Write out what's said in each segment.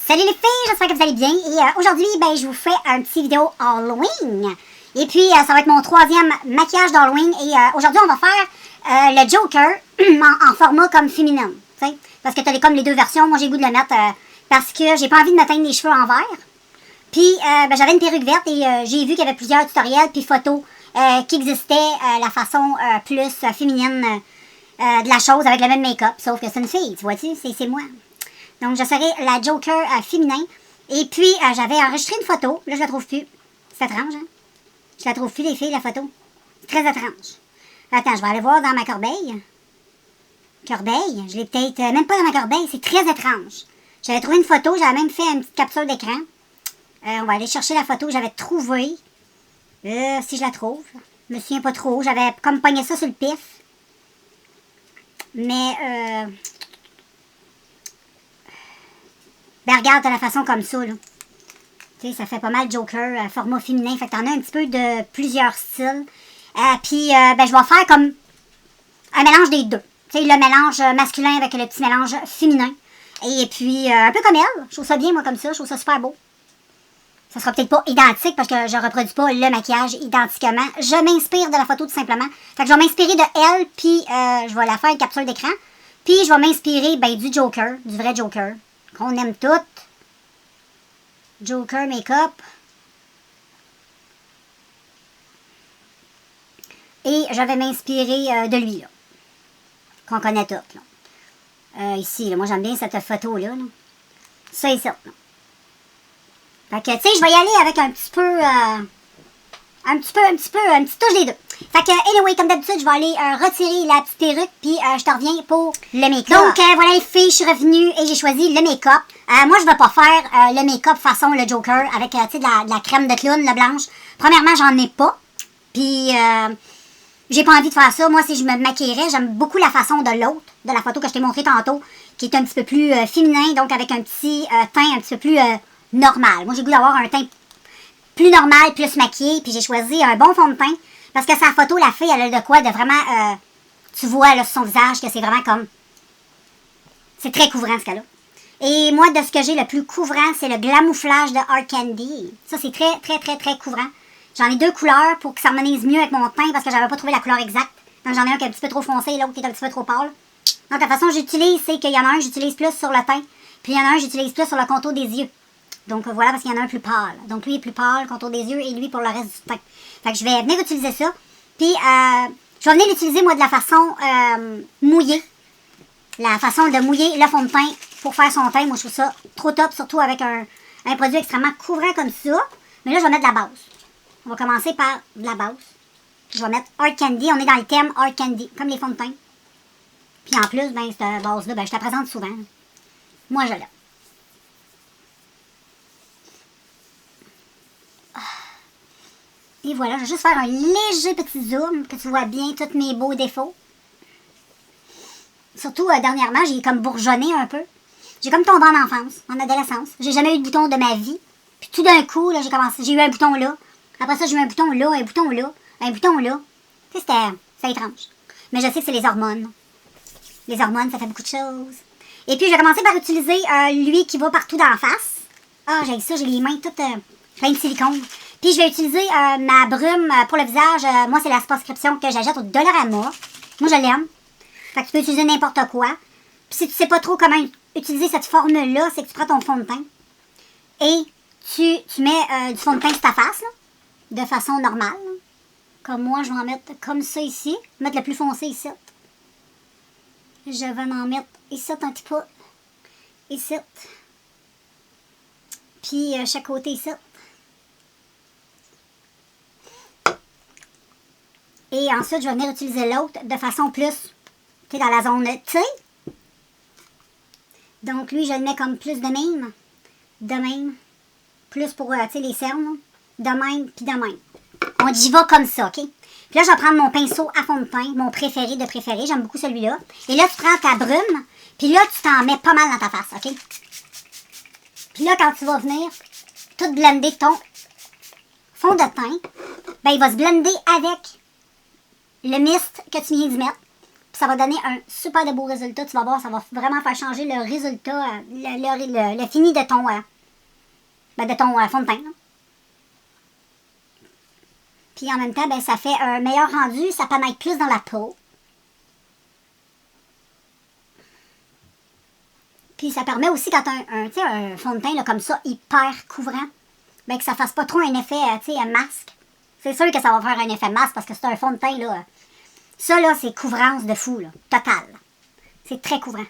Salut les filles, j'espère que vous allez bien. Et aujourd'hui, je vous fais un petit vidéo Halloween. Et puis, ça va être mon troisième maquillage d'Halloween. Et aujourd'hui, on va faire le Joker en format comme féminin. T'sais? Parce que t'as comme les deux versions. Moi, j'ai le goût de le mettre parce que j'ai pas envie de me teindre les cheveux en vert. Puis, j'avais une perruque verte et j'ai vu qu'il y avait plusieurs tutoriels puis photos qui existaient la façon plus féminine de la chose avec le même make-up. Sauf que c'est une fille, tu vois-tu? C'est moi. Donc, je serai la Joker féminin. Et puis, j'avais enregistré une photo. Là, je la trouve plus. C'est étrange, hein? Je la trouve plus, les filles, la photo. C'est très étrange. Attends, je vais aller voir dans ma corbeille. Corbeille? Je l'ai peut-être même pas dans ma corbeille. C'est très étrange. J'avais trouvé une photo. J'avais même fait une petite capture d'écran. On va aller chercher la photo que j'avais trouvée. Si je la trouve. Je me souviens pas trop. J'avais comme pogné ça sur le pif. Mais, regarde, t'as la façon comme ça, là. Tu sais, ça fait pas mal Joker, format féminin. Fait que t'en as un petit peu de plusieurs styles. Puis, je vais faire comme un mélange des deux. Tu sais, le mélange masculin avec le petit mélange féminin. Et puis, un peu comme elle. Je trouve ça bien, moi, comme ça. Je trouve ça super beau. Ça sera peut-être pas identique parce que je reproduis pas le maquillage identiquement. Je m'inspire de la photo, tout simplement. Fait que je vais m'inspirer de elle, puis je vais la faire une capture d'écran. Puis, je vais m'inspirer, du Joker, du vrai Joker. Qu'on aime toutes. Joker Make-up. Et je vais m'inspirer de lui, là. Qu'on connaît toutes, là. Ici, là, moi j'aime bien cette photo-là. Là. Ça ici, là. Fait que, tu sais, je vais y aller avec un petit peu, une petite touche des deux. Fait que, anyway, comme d'habitude, je vais aller retirer la petite perruque, puis je te reviens pour le make-up. Donc, voilà les filles, je suis revenue et j'ai choisi le make-up. Moi, je vais pas faire le make-up façon le Joker avec, tu sais, de la crème de clown, la blanche. Premièrement, j'en ai pas. Puis, j'ai pas envie de faire ça. Moi, si je me maquillerais, j'aime beaucoup la façon de l'autre, de la photo que je t'ai montrée tantôt, qui est un petit peu plus féminin, donc avec un petit teint un petit peu plus normal. Moi, j'ai le goût d'avoir un teint plus normal, plus maquillé, puis j'ai choisi un bon fond de teint, parce que sa photo, la fille, elle a de quoi de vraiment, tu vois là, sur son visage, que c'est vraiment comme, c'est très couvrant ce qu'elle a. Et moi, de ce que j'ai le plus couvrant, c'est le glamouflage de Hard Candy. Ça, c'est très, très, très, très couvrant. J'en ai deux couleurs pour que ça harmonise mieux avec mon teint, parce que j'avais pas trouvé la couleur exacte. Donc, j'en ai un qui est un petit peu trop foncé, l'autre qui est un petit peu trop pâle. Donc, la façon que j'utilise, c'est qu'il y en a un, j'utilise plus sur le teint, puis il y en a un, j'utilise plus sur le contour des yeux. Donc voilà, parce qu'il y en a un plus pâle. Donc lui est plus pâle, contour des yeux, et lui pour le reste du teint. Fait que je vais venir utiliser ça. Puis je vais venir l'utiliser moi de la façon mouillée. La façon de mouiller le fond de teint pour faire son teint. Moi je trouve ça trop top, surtout avec un produit extrêmement couvrant comme ça. Mais là je vais mettre de la base. On va commencer par de la base. Je vais mettre Hard Candy. On est dans le thème Hard Candy, comme les fonds de teint. Puis en plus, cette base-là, je te la présente souvent. Moi je l'ai. Et voilà, je vais juste faire un léger petit zoom, que tu vois bien tous mes beaux défauts. Surtout, dernièrement, j'ai comme bourgeonné un peu. J'ai comme tombé en enfance, en adolescence. J'ai jamais eu de bouton de ma vie. Puis tout d'un coup, là, j'ai eu un bouton là. Après ça, j'ai eu un bouton là, un bouton là, un bouton là. Tu sais, c'était étrange. Mais je sais que c'est les hormones. Les hormones, ça fait beaucoup de choses. Et puis, je vais commencer par utiliser lui qui va partout dans la face. Ah, j'ai ça, j'ai les mains toutes pleines de silicone. Puis je vais utiliser ma brume pour le visage. Moi, c'est la prescription que j'achète au Dollarama. Moi, je l'aime. Fait que tu peux utiliser n'importe quoi. Puis si tu sais pas trop comment utiliser cette formule-là, c'est que tu prends ton fond de teint. Et tu mets du fond de teint sur ta face, là, de façon normale. Là. Comme moi, je vais en mettre comme ça ici. Mettre le plus foncé ici. Je vais en mettre ici un petit peu. Ici. Puis chaque côté ici. Et ensuite, je vais venir utiliser l'autre de façon plus, tu sais, dans la zone T. Donc, lui, je le mets comme plus de même. De même. Plus pour, tu sais, les cernes. De même, puis de même. On y va comme ça, OK? Puis là, je vais prendre mon pinceau à fond de teint, mon préféré de préféré. J'aime beaucoup celui-là. Et là, tu prends ta brume, puis là, tu t'en mets pas mal dans ta face, OK? Puis là, quand tu vas venir tout blender ton fond de teint, il va se blender avec le mist que tu viens d'y mettre. ça va donner un super de beau résultat. Tu vas voir, ça va vraiment faire changer le résultat, le fini de ton, fond de teint. Là. Puis en même temps, ben, ça fait un meilleur rendu, ça pénètre plus dans la peau. Puis ça permet aussi quand tu as un fond de teint là, comme ça, hyper couvrant, ben, que ça fasse pas trop un effet, un masque. C'est sûr que ça va faire un effet masque parce que c'est un fond de teint, là. Ça, là, c'est couvrance de fou, là. Total. C'est très couvrant.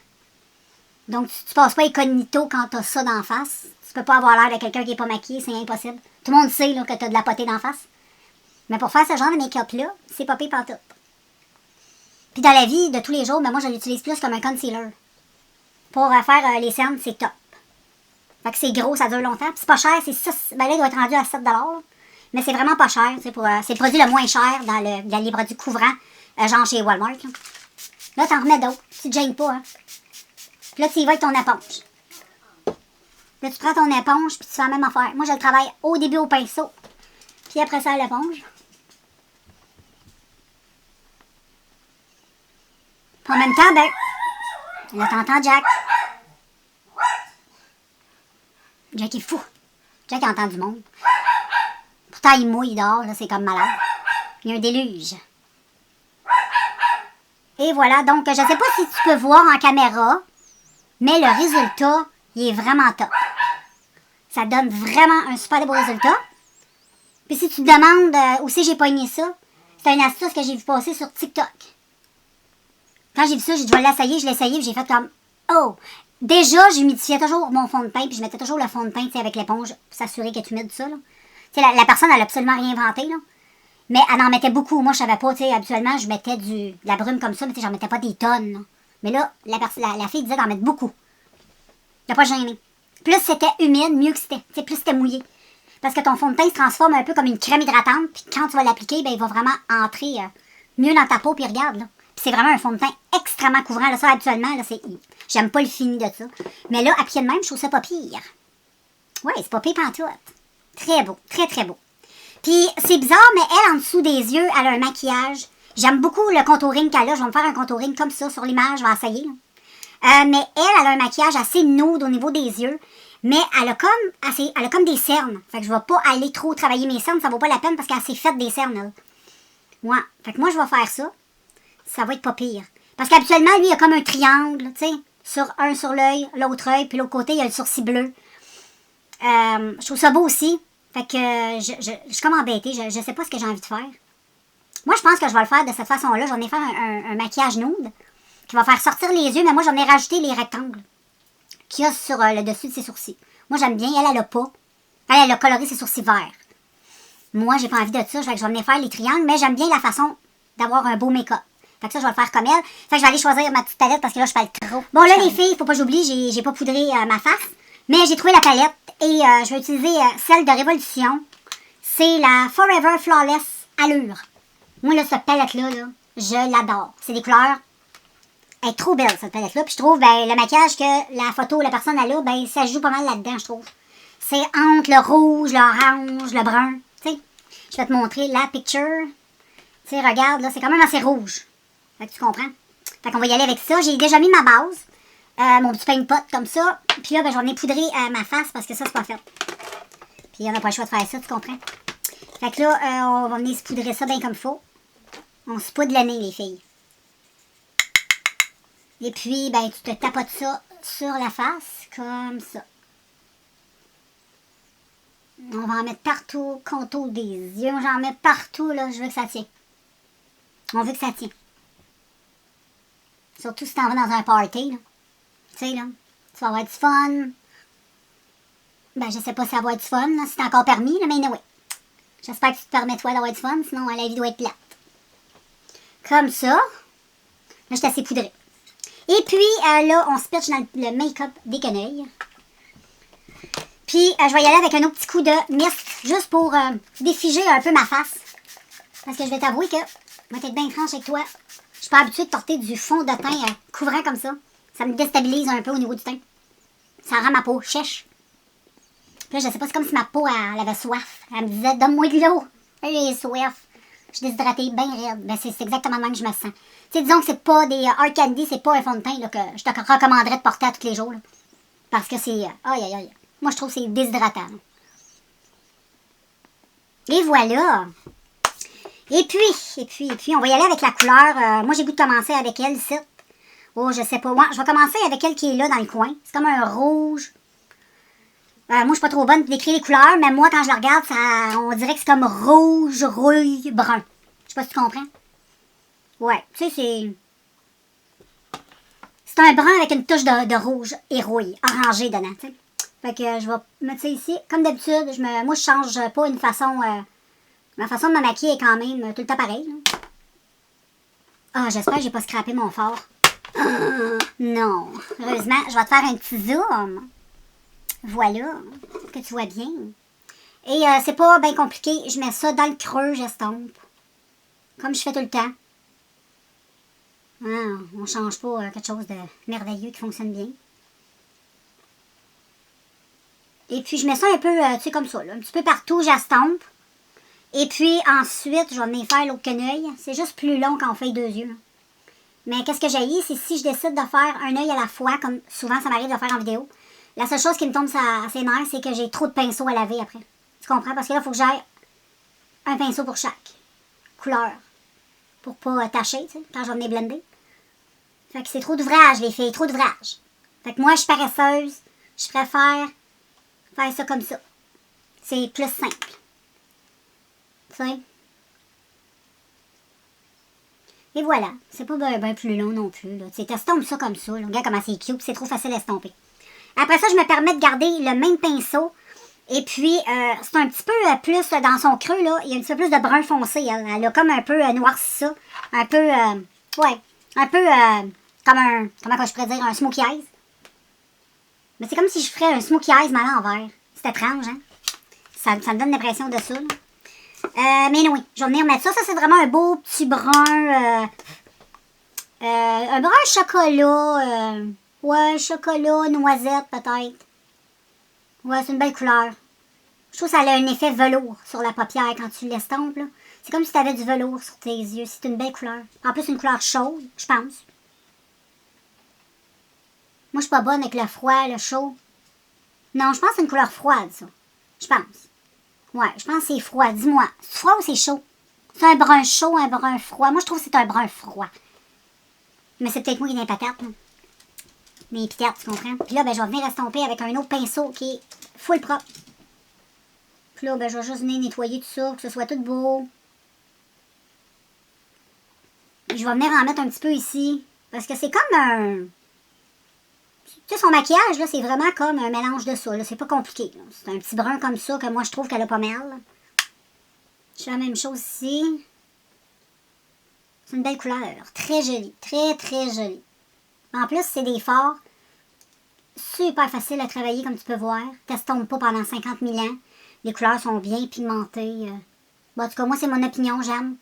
Donc, tu passes pas incognito quand t'as ça d'en face. Tu peux pas avoir l'air de quelqu'un qui est pas maquillé, c'est impossible. Tout le monde sait, là, que t'as de la potée d'en face. Mais pour faire ce genre de make-up-là, c'est pas pire pantoute. Puis dans la vie de tous les jours, ben moi, je l'utilise plus comme un concealer. Pour faire les cernes, c'est top. Fait que c'est gros, ça dure longtemps. Puis c'est pas cher, c'est 6... Ben là, il doit être rendu à 7$. Là. Mais c'est vraiment pas cher. C'est le produit le moins cher dans les produits couvrants, genre chez Walmart. Là, t'en remets d'autres. Tu te gênes pas, hein. Puis là, tu y vas avec ton éponge. Là, tu prends ton éponge, puis tu fais la même affaire. Moi, je le travaille au début au pinceau. Puis après ça, à l'éponge. En même temps, ben... Là, t'entends Jack. Jack est fou. Jack entend du monde. Pourtant, il mouille, il dort, là, c'est comme malade. Il y a un déluge. Et voilà, donc, je sais pas si tu peux voir en caméra, mais le résultat, il est vraiment top. Ça donne vraiment un super beau résultat. Puis si tu te demandes où c'est j'ai pogné ça, c'est une astuce que j'ai vu passer sur TikTok. Quand j'ai vu ça, j'ai dit, je vais l'essayer, je l'ai essayé, puis j'ai fait comme, oh! Déjà, j'humidifiais toujours mon fond de teint, puis je mettais toujours le fond de teint avec l'éponge pour s'assurer qu'il est humide, ça. La personne, elle a absolument rien inventé, là. Mais elle en mettait beaucoup. Moi, je savais pas, habituellement, je mettais de la brume comme ça, mais j'en mettais pas des tonnes. Là. Mais là, la fille disait d'en mettre beaucoup. Il n'a pas gêné. Plus c'était humide, mieux que c'était. Plus c'était mouillé. Parce que ton fond de teint se transforme un peu comme une crème hydratante, puis quand tu vas l'appliquer, ben, il va vraiment entrer mieux dans ta peau, puis regarde, là. Puis c'est vraiment un fond de teint extrêmement couvrant. Là, ça, habituellement, là, c'est... J'aime pas le fini de ça. Mais là, à pied de même, je trouve ça pas pire. Ouais, c'est pas pire pantoute. Très beau. Très, très beau. Puis c'est bizarre, mais elle, en dessous des yeux, elle a un maquillage. J'aime beaucoup le contouring qu'elle a. Je vais me faire un contouring comme ça sur l'image. Je vais essayer. Mais elle a un maquillage assez nude au niveau des yeux. Mais elle a comme des cernes. Fait que je vais pas aller trop travailler mes cernes. Ça vaut pas la peine parce qu'elle s'est faite des cernes, elle. Ouais. Fait que moi, je vais faire ça. Ça va être pas pire. Parce qu'habituellement, lui, il y a comme un triangle, tu sais. Un sur l'œil, l'autre œil, puis l'autre côté, il y a le sourcil bleu. Je trouve ça beau aussi. Fait que je suis comme embêtée. Je sais pas ce que j'ai envie de faire. Moi, je pense que je vais le faire de cette façon-là. J'en ai fait un maquillage nude qui va faire sortir les yeux, mais moi, j'en ai rajouté les rectangles qu'il y a sur le dessus de ses sourcils. Moi, j'aime bien. Elle a pas. Elle a coloré ses sourcils verts. Moi, j'ai pas envie de ça. Fait que je vais venir faire les triangles, mais j'aime bien la façon d'avoir un beau make-up. Fait que ça, je vais le faire comme elle. Fait que je vais aller choisir ma petite palette parce que là, je fais le trop. Bon, là, les filles, faut pas que j'oublie, j'ai pas poudré ma face. Mais j'ai trouvé la palette et je vais utiliser celle de Révolution. C'est la Forever Flawless Allure. Moi, là, cette palette-là, là, je l'adore. C'est des couleurs. Elle est trop belle, cette palette-là. Puis je trouve, ben, le maquillage que la photo, la personne a là, ben, ça joue pas mal là-dedans, je trouve. C'est entre le rouge, l'orange, le brun. Tu sais, je vais te montrer la picture. Tu sais, regarde, là, c'est quand même assez rouge. Fait que tu comprends? Fait qu'on va y aller avec ça. J'ai déjà mis ma base. Mon petit pain de pot comme ça. Puis là, ben, j'en ai poudré ma face parce que ça, c'est pas fait. Puis on n'a pas le choix de faire ça, tu comprends? Fait que là, on va venir se poudrer ça bien comme il faut. On se poudre le nez, les filles. Et puis, ben, tu te tapotes ça sur la face, comme ça. On va en mettre partout, contour des yeux. J'en mets partout, là. Je veux que ça tienne. On veut que ça tienne. Surtout si t'en vas dans un party, là. Tu sais, là. Tu vas avoir du fun. Ben, je sais pas si ça va être du fun, là, si c'est encore permis, là, mais anyway. J'espère que tu te permets, toi, d'avoir du fun, sinon la vie doit être plate. Comme ça. Là, je suis assez poudrée. Et puis, là, on se pitch dans le make-up des quenouilles. Puis, je vais y aller avec un autre petit coup de mist, juste pour défiger un peu ma face. Parce que je vais t'avouer que, je vais être bien franche avec toi, je suis pas habituée de porter du fond de teint couvrant comme ça. Ça me déstabilise un peu au niveau du teint. Ça rend ma peau chèche. Puis là, je sais pas, c'est comme si ma peau, elle avait soif. Elle me disait, donne-moi de l'eau. J'ai soif. Je suis déshydratée, bien raide. Ben, c'est exactement le même que je me sens. Tu sais, disons que c'est pas des hard candy, c'est pas un fond de teint là, que je te recommanderais de porter à tous les jours. Là, parce que c'est... aïe, aïe, aïe. Moi, je trouve que c'est déshydratant. Là. Et voilà. Et puis, on va y aller avec la couleur. Moi, j'ai goût de commencer avec elle ici. Oh, je sais pas. Ouais, je vais commencer avec elle qui est là dans le coin. C'est comme un rouge. Moi, je suis pas trop bonne pour décrire les couleurs, mais moi, quand je la regarde, on dirait que c'est comme rouge, rouille, brun. Je sais pas si tu comprends. Ouais, tu sais, c'est un brun avec une touche de rouge et rouille, orangé dedans, tu sais. Fait que je vais mettre ça ici. Comme d'habitude, moi, je change pas une façon... ma façon de me maquiller est quand même tout le temps pareil. Ah, j'espère que j'ai pas scrappé mon fard. Non. Heureusement, je vais te faire un petit zoom. Voilà. Que tu vois bien. Et c'est pas bien compliqué. Je mets ça dans le creux, j'estompe. Comme je fais tout le temps. Ah, on change pas quelque chose de merveilleux qui fonctionne bien. Et puis, je mets ça un peu, tu sais, comme ça, là, un petit peu partout, j'estompe. Et puis, ensuite, je vais venir faire l'autre quenouille. C'est juste plus long quand on fait 2 yeux. Mais qu'est-ce que j'ai, c'est si je décide de faire un œil à la fois, comme souvent ça m'arrive de faire en vidéo, la seule chose qui me tombe à ses nerfs, c'est que j'ai trop de pinceaux à laver après. Tu comprends? Parce que là, il faut que j'aille un pinceau pour chaque couleur. Pour pas tacher, tu sais, quand je vais venir blender. Fait que c'est trop d'ouvrage, les filles, trop d'ouvrage. Fait que moi, je suis paresseuse. Je préfère faire ça comme ça. C'est plus simple. Tu sais? Et voilà. C'est pas ben plus long non plus. Tu estompe ça comme ça. Là. Regarde comment c'est cute. C'est trop facile à estomper. Après ça, je me permets de garder le même pinceau. Et puis, c'est un petit peu plus dans son creux, là. Il y a un petit peu plus de brun foncé. Elle a comme un peu noirci ça. Un peu, ouais. Un peu comme un, comment je pourrais dire, un smokey eyes. Mais c'est comme si je ferais un smokey eyes mal en vert. C'est étrange, hein? Ça me donne l'impression de ça, là. Mais oui, je vais venir mettre ça. Ça, c'est vraiment un beau petit brun. Un brun chocolat. Ouais, chocolat, noisette, peut-être. Ouais, c'est une belle couleur. Je trouve que ça a un effet velours sur la paupière quand tu l'estompes, là. C'est comme si tu avais du velours sur tes yeux. C'est une belle couleur. En plus, une couleur chaude, je pense. Moi, je suis pas bonne avec le froid, le chaud. Non, je pense que c'est une couleur froide, ça. Je pense. Ouais, je pense que c'est froid. Dis-moi, c'est froid ou c'est chaud? C'est un brun chaud, un brun froid. Moi, je trouve que c'est un brun froid. Mais c'est peut-être moi qui ai des patates, là. Mes pitates, tu comprends? Puis là, ben, je vais venir estomper avec un autre pinceau qui est full propre. Puis là, ben, je vais juste venir nettoyer tout ça, que ce soit tout beau. Et je vais venir en mettre un petit peu ici. Parce que c'est comme un... Tu sais, son maquillage, là, c'est vraiment comme un mélange de ça. C'est pas compliqué. C'est un petit brun comme ça que moi, je trouve qu'elle a pas mal. Je fais la même chose ici. C'est une belle couleur. Très jolie. Très, très jolie. En plus, c'est des fards super faciles à travailler, comme tu peux voir. T'estompes pas pendant 50 000 ans. Les couleurs sont bien pigmentées. Bon, en tout cas, moi, c'est mon opinion, j'aime.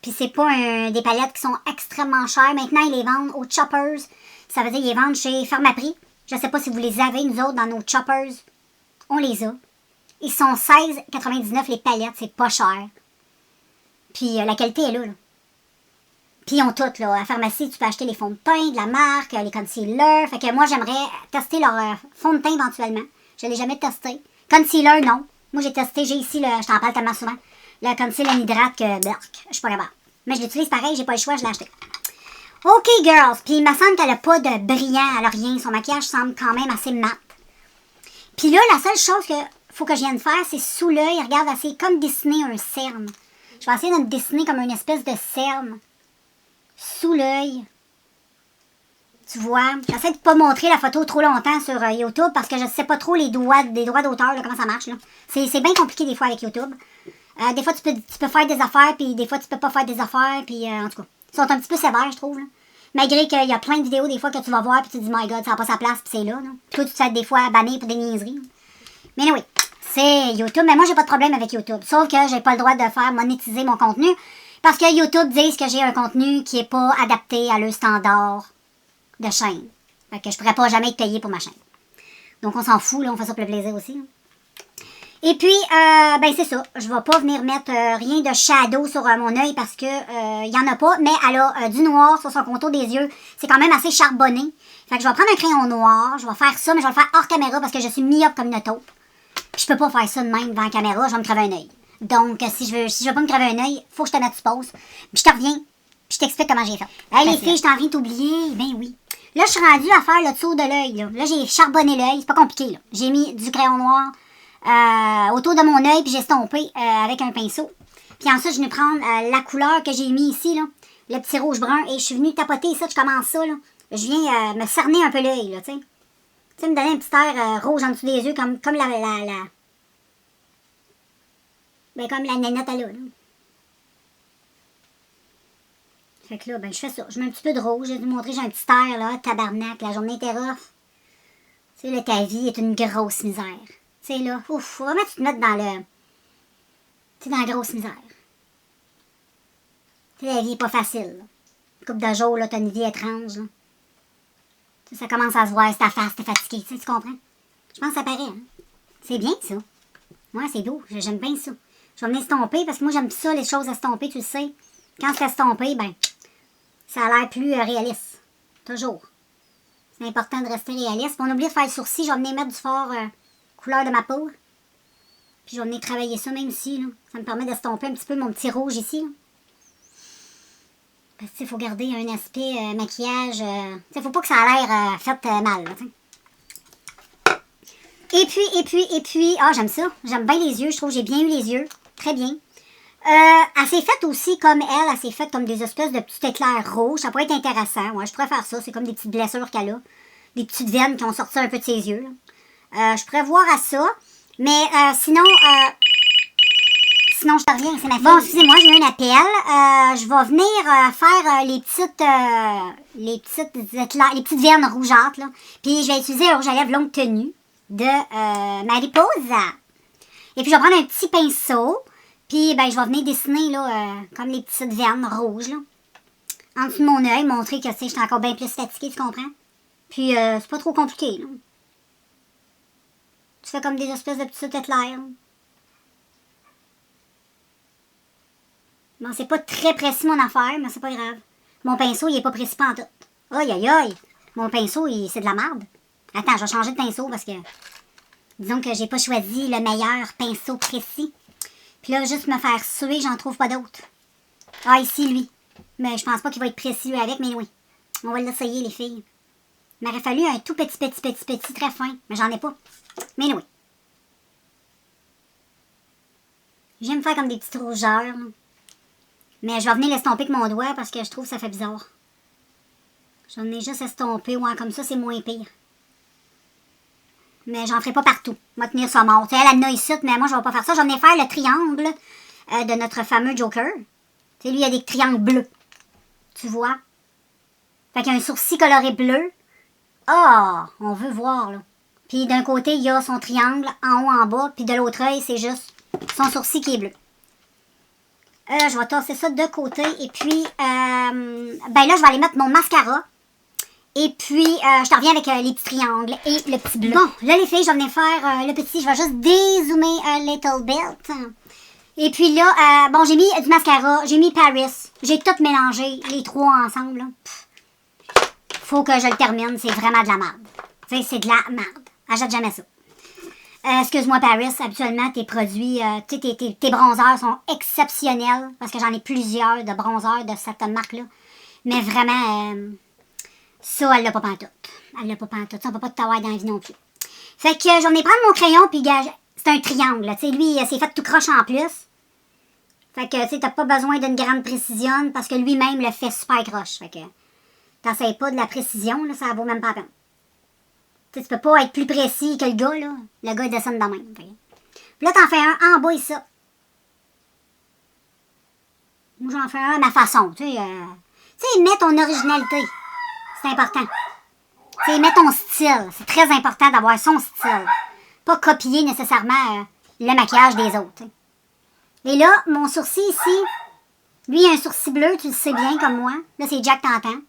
Puis c'est pas des palettes qui sont extrêmement chères. Maintenant, ils les vendent aux Choppers. Ça veut dire qu'ils les vendent chez Pharmaprix. Je sais pas si vous les avez, nous autres, dans nos Choppers. On les a. Ils sont 16,99 les palettes. C'est pas cher. Puis la qualité est là. Puis ils ont toutes, là. À la pharmacie, tu peux acheter les fonds de teint de la marque, les concealers. Fait que moi, j'aimerais tester leur fond de teint éventuellement. Je l'ai jamais testé. Concealer, non. Moi, j'ai testé, j'ai ici, je t'en parle tellement souvent, le concealer en hydrate que, je suis pas capable. Mais je l'utilise pareil, j'ai pas le choix, je l'ai acheté. OK, girls. Puis il me semble qu'elle a pas de brillant, elle a rien. Son maquillage semble quand même assez mat. Puis là, la seule chose que faut que je vienne faire, c'est sous l'œil. Regarde, c'est comme dessiner un cerne. Je vais essayer de me dessiner comme une espèce de cerne. Sous l'œil. Tu vois, j'essaie de pas montrer la photo trop longtemps sur YouTube parce que je sais pas trop les droits d'auteur, comment ça marche. C'est bien compliqué des fois avec YouTube. Des fois, tu peux faire des affaires, puis des fois, tu peux pas faire des affaires, puis en tout cas, ils sont un petit peu sévères, je trouve. Là. Malgré qu'il y a plein de vidéos des fois que tu vas voir, puis tu te dis, my God, ça n'a pas sa place, puis c'est là. Puis toi, tu te fais des fois banner pour des niaiseries. Mais oui, c'est YouTube. Mais moi, j'ai pas de problème avec YouTube. Sauf que j'ai pas le droit de faire monétiser mon contenu. Parce que YouTube disent que j'ai un contenu qui est pas adapté à leur standard de chaîne. Fait que je pourrais pas jamais être payé pour ma chaîne. Donc on s'en fout, là, on fait ça pour le plaisir aussi. Là. Et puis, ben c'est ça. Je vais pas venir mettre rien de shadow sur mon œil parce que il y en a pas. Mais elle a du noir sur son contour des yeux. C'est quand même assez charbonné. Fait que je vais prendre un crayon noir. Je vais faire ça, mais je vais le faire hors caméra parce que je suis myope comme une taupe. Puis je peux pas faire ça de même devant la caméra. Je vais me crever un œil. Donc, si je veux pas me crever un œil, faut que je te mette sur pause. Puis je te reviens. Puis je t'explique comment j'ai fait. Hey les filles, je t'en viens de t'oublier. Ben oui. Là, je suis rendue à faire le dessous de l'œil. Là, j'ai charbonné l'œil. C'est pas compliqué. Là. J'ai mis du crayon noir autour de mon œil, puis j'ai estompé avec un pinceau. Puis ensuite, je vais prendre la couleur que j'ai mis ici, là, le petit rouge brun, et je suis venue tapoter ça, je commence ça, là. Je viens me cerner un peu l'œil, là, tu sais. Tu sais, me donner un petit air rouge en dessous des yeux, comme la... Ben, comme la nénette, elle a, là. Fait que là, ben, je fais ça. Je mets un petit peu de rouge. J'ai dû montrer, j'ai un petit air, là, tabarnak. La journée était rough. Tu sais, là, ta vie est une grosse misère. Tu sais, là, ouf, faut vraiment que tu te mettes dans le... Tu sais, dans la grosse misère. Tu sais, la vie est pas facile, là. Une couple de jours, là, t'as une vie étrange, là. Tu sais, ça commence à se voir, c'est ta face, t'es fatigué, tu sais, tu comprends? Je pense que ça paraît, hein. C'est bien, ça. Ouais, c'est doux, j'aime bien ça. Je vais venir estomper, parce que moi, j'aime ça, les choses estomper, tu le sais. Quand c'est estompé, ben, ça a l'air plus réaliste. Toujours. C'est important de rester réaliste. On oublie de faire le sourcil, je vais venir mettre du fard couleur de ma peau. Puis je vais venir travailler ça même ici, là. Ça me permet d'estomper un petit peu mon petit rouge ici, là. Parce que, il faut garder un aspect maquillage. Tu sais, faut pas que ça a l'air fait mal, là, t'sais. Et puis, ah, j'aime ça. J'aime bien les yeux. Je trouve que j'ai bien eu les yeux. Très bien. Elle s'est faite aussi comme elle s'est faite comme des espèces de petits éclairs rouges. Ça pourrait être intéressant. Ouais, je pourrais faire ça. C'est comme des petites blessures qu'elle a. Des petites veines qui ont sorti un peu de ses yeux, là. Je pourrais voir à ça. Mais sinon, je te reviens. C'est ma fille. Bon, excusez-moi, j'ai eu un appel. Je vais venir faire les petites veines rougeâtres, là. Puis je vais utiliser un rouge à lèvres longue tenue de Mariposa. Et puis je vais prendre un petit pinceau. Puis ben, je vais venir dessiner là, comme les petites veines rouges, là. En dessous de mon œil, montrer que je suis encore bien plus fatiguée, tu comprends? Puis c'est pas trop compliqué, là. Tu fais comme des espèces de petits éclairs. Bon, c'est pas très précis mon affaire, mais c'est pas grave. Mon pinceau, il est pas précis en tout. Aïe, aïe, aïe. Mon pinceau, c'est de la merde. Attends, je vais changer de pinceau parce que... Disons que j'ai pas choisi le meilleur pinceau précis. Puis là, juste me faire suer, j'en trouve pas d'autre. Ah, ici, lui. Mais je pense pas qu'il va être précis, lui, avec, mais oui. On va l'essayer, les filles. Il m'aurait fallu un tout petit, très fin. Mais j'en ai pas. Mais oui. J'aime faire comme des petites rougeurs, là. Mais je vais venir l'estomper avec mon doigt parce que je trouve que ça fait bizarre. J'en ai juste estompé. Ouais, comme ça, c'est moins pire. Mais j'en ferai pas partout. Je vais tenir ça mort. Tu sais, elle en a ici, mais moi, je vais pas faire ça. Je vais venir faire le triangle de notre fameux Joker. Tu sais, lui, il y a des triangles bleus. Tu vois? Fait qu'il y a un sourcil coloré bleu. Ah! On veut voir, là. Puis d'un côté, il y a son triangle en haut, en bas. Puis de l'autre œil, c'est juste son sourcil qui est bleu. Je vais tasser ça de côté. Et puis, ben là, je vais aller mettre mon mascara. Et puis, je te reviens avec les petits triangles et le petit bleu. Bon, là, les filles, je vais venir faire le petit. Je vais juste dézoomer un little bit. Et puis là, bon, j'ai mis du mascara. J'ai mis Paris. J'ai tout mélangé, les trois ensemble. Là. Faut que je le termine. C'est vraiment de la merde. Tu sais, c'est de la merde. Achète jamais ça. Excuse-moi, Paris, habituellement, tes produits, tes bronzeurs sont exceptionnels, parce que j'en ai plusieurs de bronzeurs de cette marque-là. Mais vraiment, ça, elle l'a pas pantoute. Elle l'a pas pantoute. Ça, on peut pas t'avoir dans la vie non plus. Fait que j'en ai prendre mon crayon, puis c'est un triangle. Tu sais, lui, c'est fait tout croche en plus. Fait que, tu sais, t'as pas besoin d'une grande précision, parce que lui-même le fait super croche. Fait que, t'essayes pas de la précision, là, ça vaut même pas la peine. Tu peux pas être plus précis que le gars, là. Le gars, il descend de même. Puis là, t'en fais un en bas ici. Moi, j'en fais un à ma façon. Tu sais, mets ton originalité. C'est important. Tu sais, mets ton style. C'est très important d'avoir son style. Pas copier nécessairement le maquillage des autres. T'sais. Et là, mon sourcil ici, lui, il a un sourcil bleu, tu le sais bien, comme moi. Là, c'est Jack t'entends.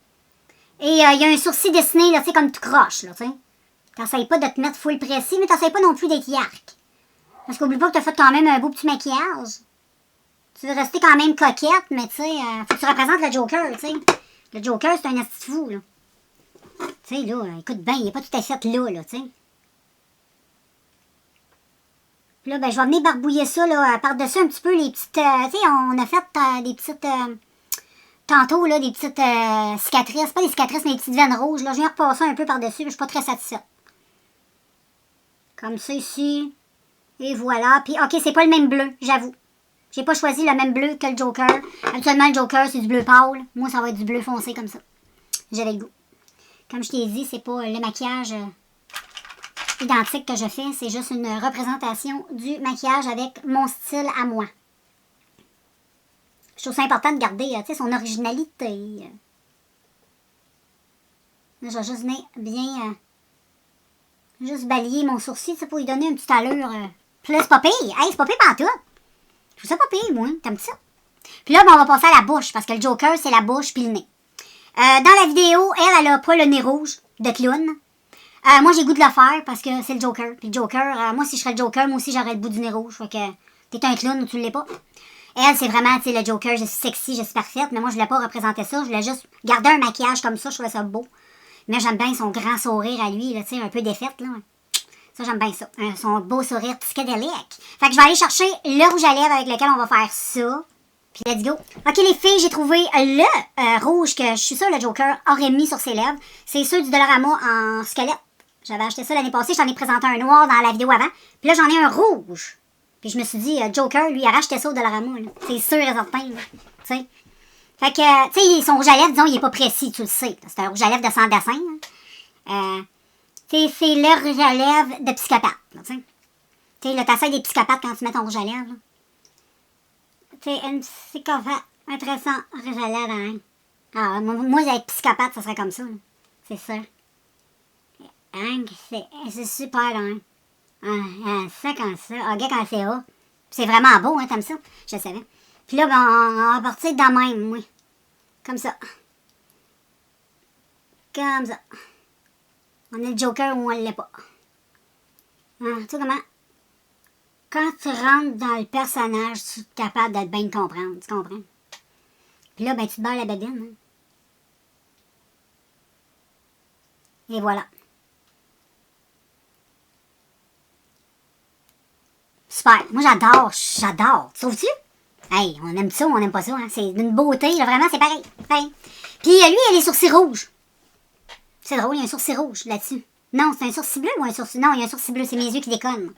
Et il y a un sourcil dessiné, là, tu sais, comme tout croche, là, tu sais. T'essayes pas de te mettre full précis, mais t'essayes pas non plus d'être yark. Parce qu'oublie pas que t'as fait quand même un beau petit maquillage. Tu veux rester quand même coquette, mais tu sais, faut que tu représentes le Joker, tu sais. Le Joker, c'est un asti fou, là. Tu sais, là, écoute bien, il est pas tout à fait là, tu sais. Puis là, ben, je vais venir barbouiller ça, là, par-dessus un petit peu les petites... tu sais, on a fait des petites... tantôt, là, des petites cicatrices. Pas des cicatrices, mais des petites veines rouges, là. Je viens repasser un peu par-dessus, mais je suis pas très satisfaite. Comme ça, ici. Et voilà. Puis, ok, c'est pas le même bleu, j'avoue. J'ai pas choisi le même bleu que le Joker. Habituellement, le Joker, c'est du bleu pâle. Moi, ça va être du bleu foncé comme ça. J'avais le goût. Comme je t'ai dit, c'est pas le maquillage identique que je fais. C'est juste une représentation du maquillage avec mon style à moi. Je trouve ça important de garder son originalité. Là, je vais juste venir bien... juste balayer mon sourcil pour lui donner une petite allure. Puis là, c'est pas pire. Hey, c'est pas pire pantoute. Je trouve ça pas pire, moi. T'aimes ça? Puis là, ben, on va passer à la bouche, parce que le Joker, c'est la bouche puis le nez. Dans la vidéo, elle a pas le nez rouge de clown. Moi, j'ai goût de le faire, parce que c'est le Joker. Puis le Joker, moi, si je serais le Joker, moi aussi, j'aurais le bout du nez rouge. Fait que t'es un clown ou tu l'es pas. Elle, c'est vraiment, tu sais, le Joker, je suis sexy, je suis parfaite. Mais moi, je voulais pas représenter ça. Je voulais juste garder un maquillage comme ça. Je trouvais ça beau. Mais j'aime bien son grand sourire à lui, tu sais, un peu défaite, là. Ça, j'aime bien ça. Son beau sourire psychédélique. Fait que je vais aller chercher le rouge à lèvres avec lequel on va faire ça. Puis let's go. Ok, les filles, j'ai trouvé le rouge que je suis sûre le Joker aurait mis sur ses lèvres. C'est ceux du Dollarama en squelette. J'avais acheté ça l'année passée. Je t'en ai présenté un noir dans la vidéo avant. Puis là, j'en ai un rouge. Puis je me suis dit, Joker, lui, il a racheté ça au Dollarama. C'est sûr et certain. Tu sais. Fait que, tu sais, son rouge à lèvres, disons, il est pas précis, tu le sais. C'est un rouge à lèvres de sans dessin. C'est le rouge à lèvres de psychopathe. Tu sais, là, t'essayes des psychopathes quand tu mets ton rouge à lèvres. Tu sais, une psychopathe, intéressant rouge à lèvres, hein. Ah, moi, être psychopathe, ça serait comme ça. C'est ça. Hein, c'est super, hein. Ça comme ça. Ok, quand c'est haut. C'est vraiment beau, hein, t'aimes ça? Je le savais. Puis là, ben, on va partir de même, oui. Comme ça. Comme ça. On est le Joker ou on l'est pas. Hein, tu sais comment? Quand tu rentres dans le personnage, tu es capable d'être bien comprendre. Tu comprends? Puis là, ben, tu te barres la babine. Hein. Et voilà. Super. Moi, j'adore. J'adore. Trouves-tu? Hey, on aime ça ou on aime pas ça. Hein? C'est d'une beauté. Là, vraiment, c'est pareil. Pareil. Puis lui, il a les sourcils rouges. C'est drôle, il y a un sourcil rouge là-dessus. Non, c'est un sourcil bleu ou un sourcil... Non, il y a un sourcil bleu. C'est mes yeux qui déconnent.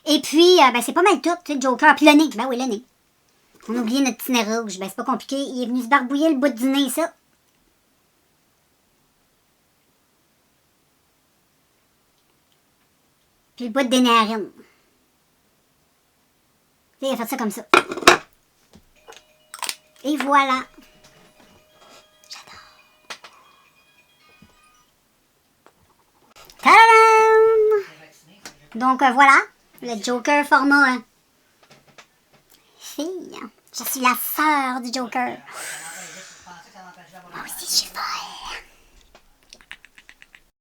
Et puis, ben, c'est pas mal tout. Tu sais, Joker. Puis le nez. Ben oui, le nez. On a oublié notre petit nez rouge. Ben, c'est pas compliqué. Il est venu se barbouiller le bout du nez, ça. Puis le bout des narines. Il a fait ça comme ça. Et voilà. J'adore. Tadam! Donc voilà, le Joker format fille. Je suis la sœur du Joker. Moi aussi, je suis folle.